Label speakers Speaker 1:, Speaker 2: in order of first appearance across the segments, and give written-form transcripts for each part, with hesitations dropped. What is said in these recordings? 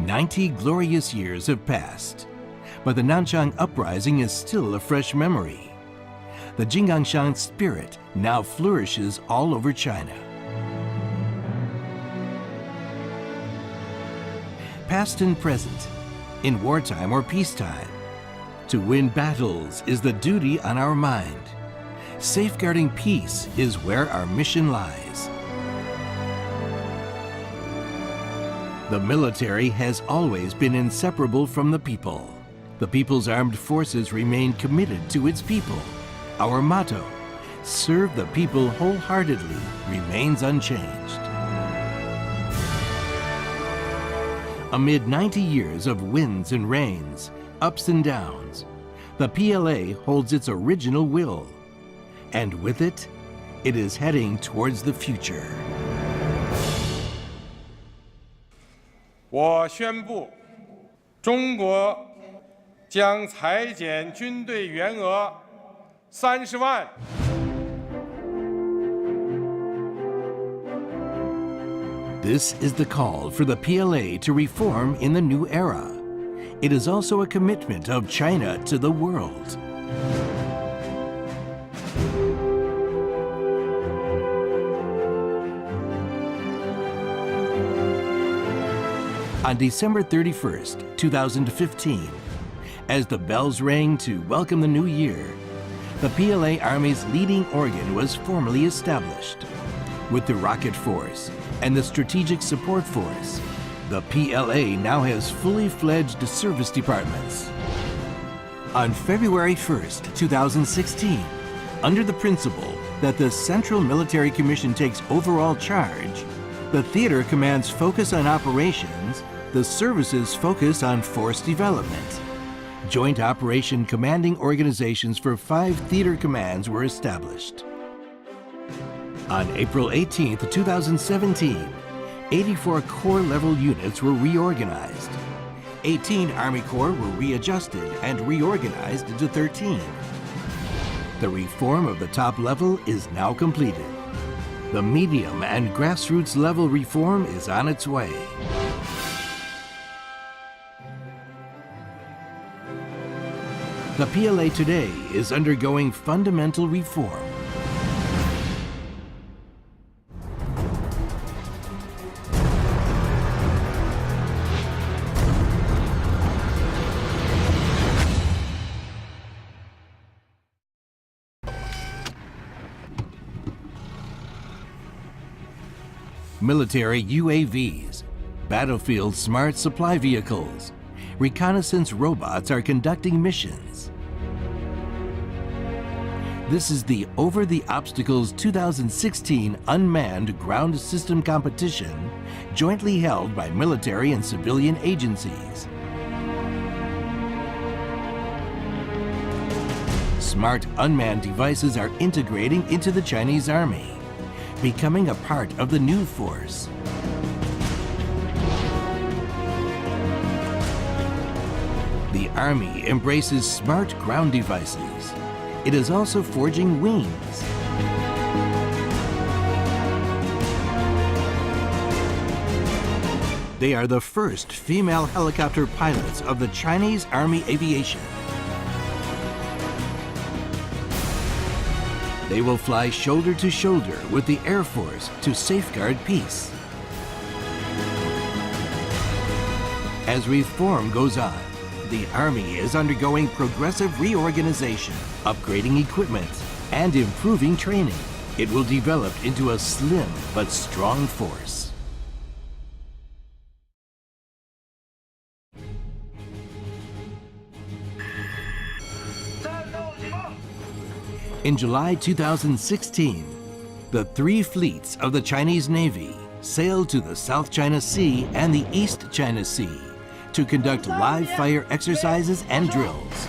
Speaker 1: 90 glorious years have passed, but the Nanchang uprising is still a fresh memory. The Jinggangshan spirit now flourishes all over China. Past and present, in wartime or peacetime, to win battles is the duty on our mind. Safeguarding peace is where our mission lies. The military has always been inseparable from the people. The People's Armed Forces remain committed to its people. Our motto, serve the people wholeheartedly, remains unchanged. Amid 90 years of winds and rains, ups and downs, the PLA holds its original will. And with it, it is heading towards the future.
Speaker 2: 我宣布，中国将裁减军队员额30万。
Speaker 1: This is the call for the PLA to reform in the new era. It is also a commitment of China to the world. On December 31st, 2015, as the bells rang to welcome the new year, the PLA Army's leading organ was formally established. With the Rocket Force and the Strategic Support Force, the PLA now has fully fledged service departments. On February 1st, 2016, under the principle that the Central Military Commission takes overall charge, the theater commands focus on operations, the services focus on force development. Joint operation commanding organizations for 5 theater commands were established. On April 18, 2017, 84 Corps level units were reorganized. 18 Army Corps were readjusted and reorganized into 13. The reform of the top level is now completed. The medium and grassroots level reform is on its way. The PLA today is undergoing fundamental reform. Military UAVs, battlefield smart supply vehicles, reconnaissance robots are conducting missions. This is the Over the Obstacles 2016 Unmanned Ground System Competition, jointly held by military and civilian agencies. Smart unmanned devices are integrating into the Chinese Army, becoming a part of the new force. The Army embraces smart ground devices. It is also forging wings. They are the first female helicopter pilots of the Chinese Army Aviation. They will fly shoulder to shoulder with the Air Force to safeguard peace. As reform goes on, the Army is undergoing progressive reorganization, upgrading equipment, and improving training. It will develop into a slim but strong force. In July 2016, the 3 fleets of the Chinese Navy sailed to the South China Sea and the East China Sea to conduct live fire exercises and drills.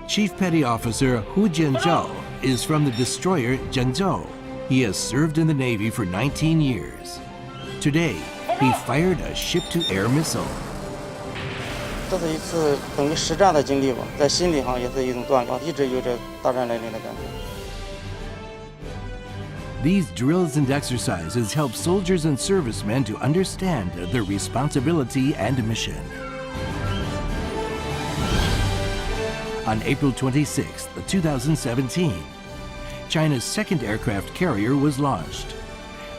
Speaker 1: Chief Petty Officer Hu Jianzhou is from the destroyer Zhengzhou. He has served in the Navy for 19 years. Today, he fired a ship-to-air missile.
Speaker 3: 这是一次等于实战的经历吧，在心理上也是一种锻炼，一直有着大战来临的感觉。
Speaker 1: These drills and exercises help soldiers and servicemen to understand their responsibility and mission. On April 26, 2017, China's second aircraft carrier was launched,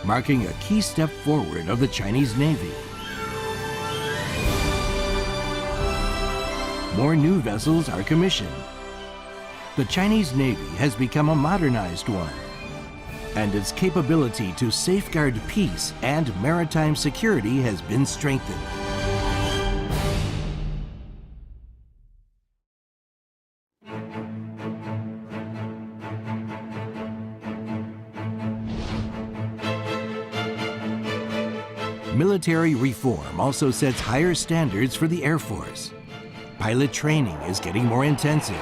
Speaker 1: marking a key step forward of the Chinese Navy. More new vessels are commissioned. The Chinese Navy has become a modernized one, and its capability to safeguard peace and maritime security has been strengthened. Military reform also sets higher standards for the Air Force. Pilot training is getting more intensive.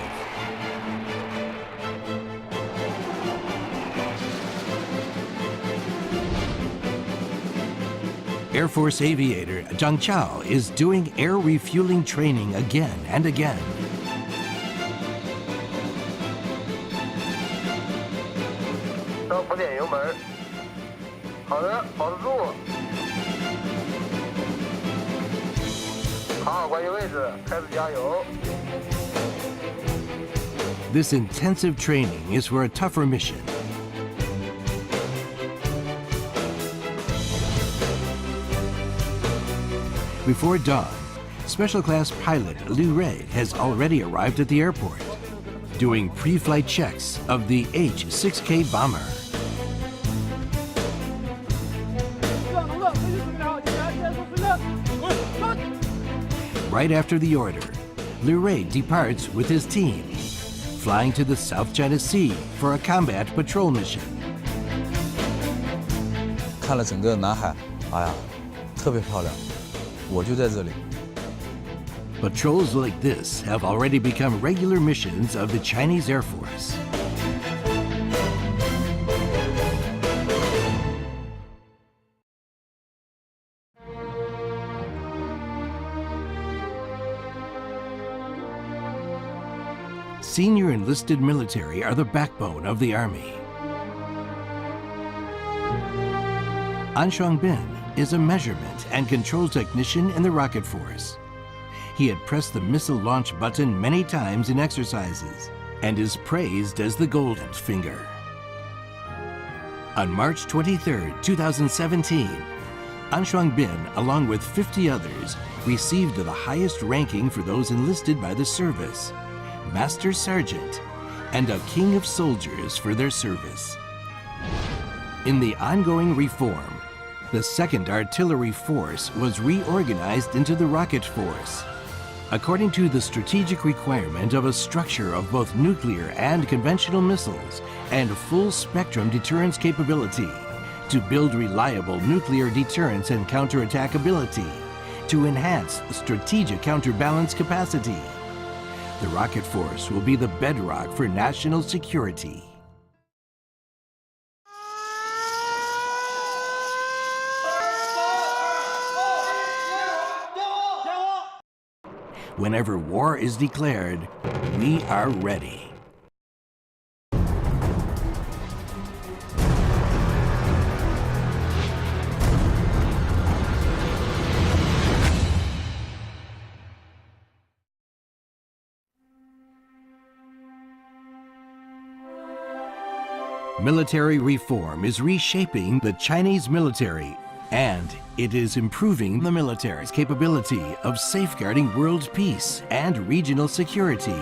Speaker 1: Air Force aviator Zhang Chao is doing air refueling training again and again. This intensive training is for a tougher mission. Before dawn, Special Class pilot Liu Rui has already arrived at the airport, doing pre-flight checks of the H-6K bomber. Right after the order, Liu Rui departs with his team, flying to the South China Sea for a combat patrol mission.
Speaker 4: 看了整个南海，哎呀，特别漂亮，我就在这里。
Speaker 1: Patrols like this have already become regular missions of the Chinese Air Force. Senior enlisted military are the backbone of the Army. An Shuangbin is a measurement and control technician in the rocket force. He had pressed the missile launch button many times in exercises and is praised as the golden finger. On March 23, 2017, An Shuangbin, along with 50 others, received the highest ranking for those enlisted by the service, Master Sergeant, and a King of Soldiers for their service. In the ongoing reform, the 2nd Artillery Force was reorganized into the Rocket Force, according to the strategic requirement of a structure of both nuclear and conventional missiles and full-spectrum deterrence capability to build reliable nuclear deterrence and counterattack ability, to enhance strategic counterbalance capacity. The Rocket Force will be the bedrock for national security. Whenever war is declared, we are ready. Military reform is reshaping the Chinese military, and it is improving the military's capability of safeguarding world peace and regional security.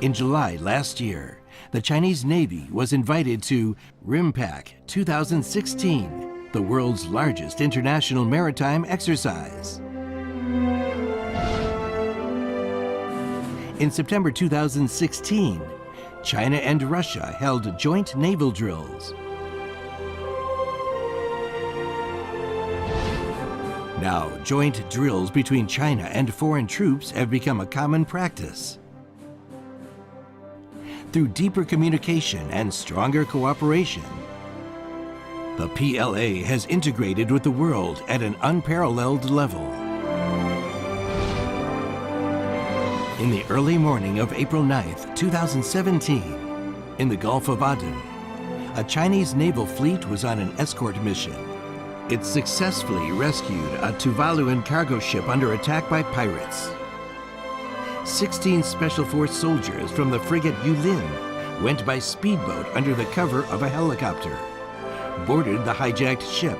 Speaker 1: In July last year, the Chinese Navy was invited to RIMPAC 2016, the world's largest international maritime exercise. In September 2016, China and Russia held joint naval drills. Now, joint drills between China and foreign troops have become a common practice. Through deeper communication and stronger cooperation, the PLA has integrated with the world at an unparalleled level. In the early morning of April 9th, 2017, In the Gulf of Aden, a Chinese naval fleet was on an escort mission. It successfully rescued a Tuvaluan cargo ship under attack by pirates. 16 Special Force soldiers from the frigate Yulin went by speedboat under the cover of a helicopter, boarded the hijacked ship,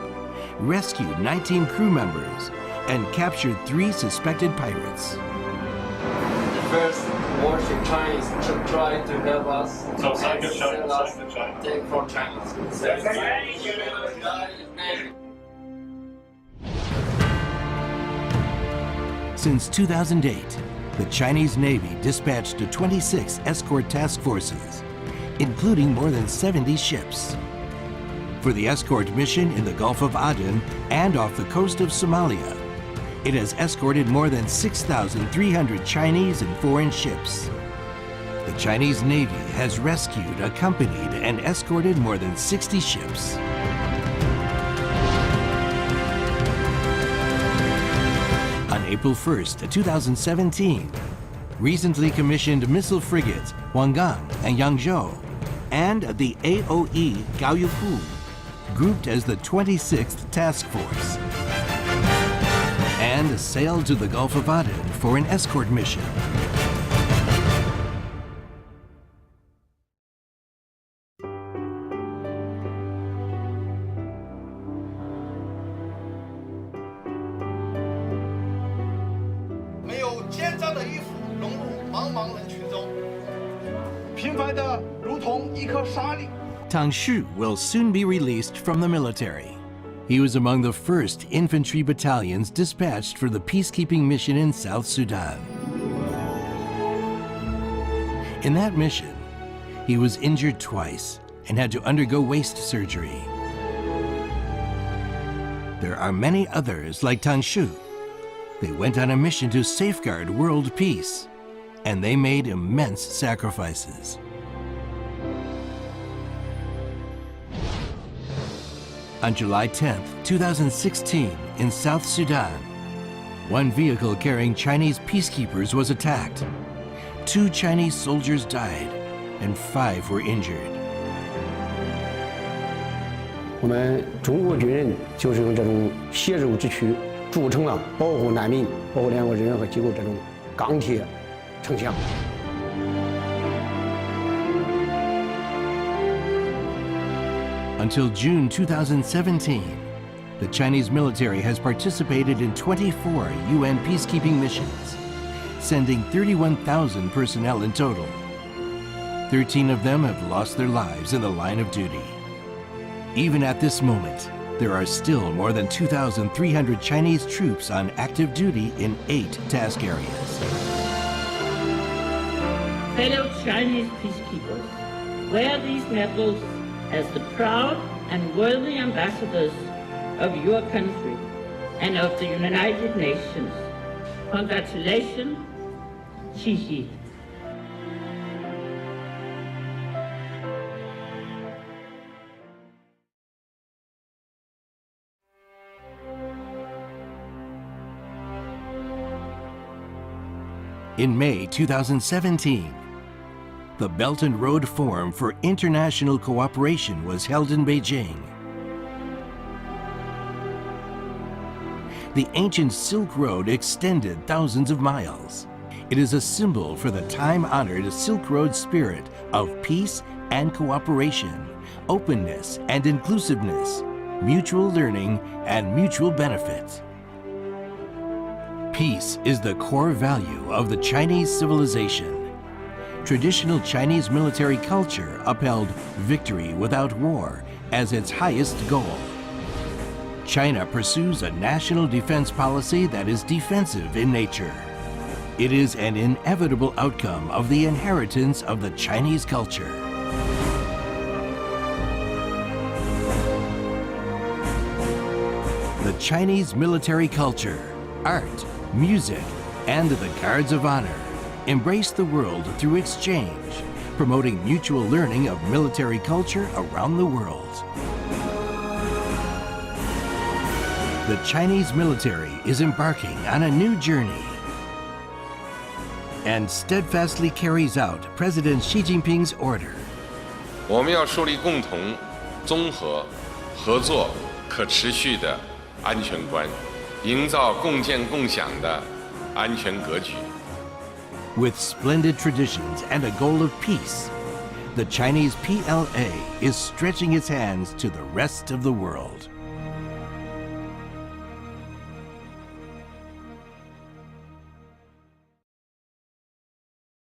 Speaker 1: rescued 19 crew members, and captured 3 suspected pirates.
Speaker 5: The first warship Chinese tried to help us. So take from China.
Speaker 1: Since 2008, the Chinese Navy dispatched 26 escort task forces, including more than 70 ships. For the escort mission in the Gulf of Aden and off the coast of Somalia, it has escorted more than 6,300 Chinese and foreign ships. The Chinese Navy has rescued, accompanied, and escorted more than 60 ships. On April 1st, 2017, recently commissioned missile frigates Huanggang and Yangzhou and the AOE Gaoyupu, grouped as the 26th Task Force, and sailed to the Gulf of Aden for an escort mission. Tang Shu will soon be released from the military. He was among the first infantry battalions dispatched for the peacekeeping mission in South Sudan. In that mission, he was injured twice and had to undergo waist surgery. There are many others like Tang Shu. They went on a mission to safeguard world peace, and they made immense sacrifices. On July 10, 2016, in South Sudan, one vehicle carrying Chinese peacekeepers was attacked. 2 Chinese soldiers died, and 5 were injured.
Speaker 6: 我们中国军人就是用这种血肉之躯铸成了保护难民、保护联合国人员和机构这种钢铁城墙。
Speaker 1: Until June 2017, the Chinese military has participated in 24 UN peacekeeping missions, sending 31,000 personnel in total. 13 of them have lost their lives in the line of duty. Even at this moment, there are still more than 2,300 Chinese troops on active duty in 8 task areas.
Speaker 7: Fellow Chinese peacekeepers, wear these medals as the proud and worthy ambassadors of your country and of the United Nations. Congratulations, Xi Xi.
Speaker 1: In May 2017, the Belt and Road Forum for International Cooperation was held in Beijing. The ancient Silk Road extended thousands of miles. It is a symbol for the time-honored Silk Road spirit of peace and cooperation, openness and inclusiveness, mutual learning and mutual benefit. Peace is the core value of the Chinese civilization. Traditional Chinese military culture upheld victory without war as its highest goal. China pursues a national defense policy that is defensive in nature. It is an inevitable outcome of the inheritance of the Chinese culture. The Chinese military culture, art, music, and the Guards of Honor embrace the world through exchange, promoting mutual learning of military culture around the world. The Chinese military is embarking on a new journey and steadfastly carries out President Xi Jinping's order.
Speaker 8: 我们要树立共同、综合、合作、可持续的安全观，营造共建共享的安全格局。
Speaker 1: With splendid traditions and a goal of peace, the Chinese PLA is stretching its hands to the rest of the world.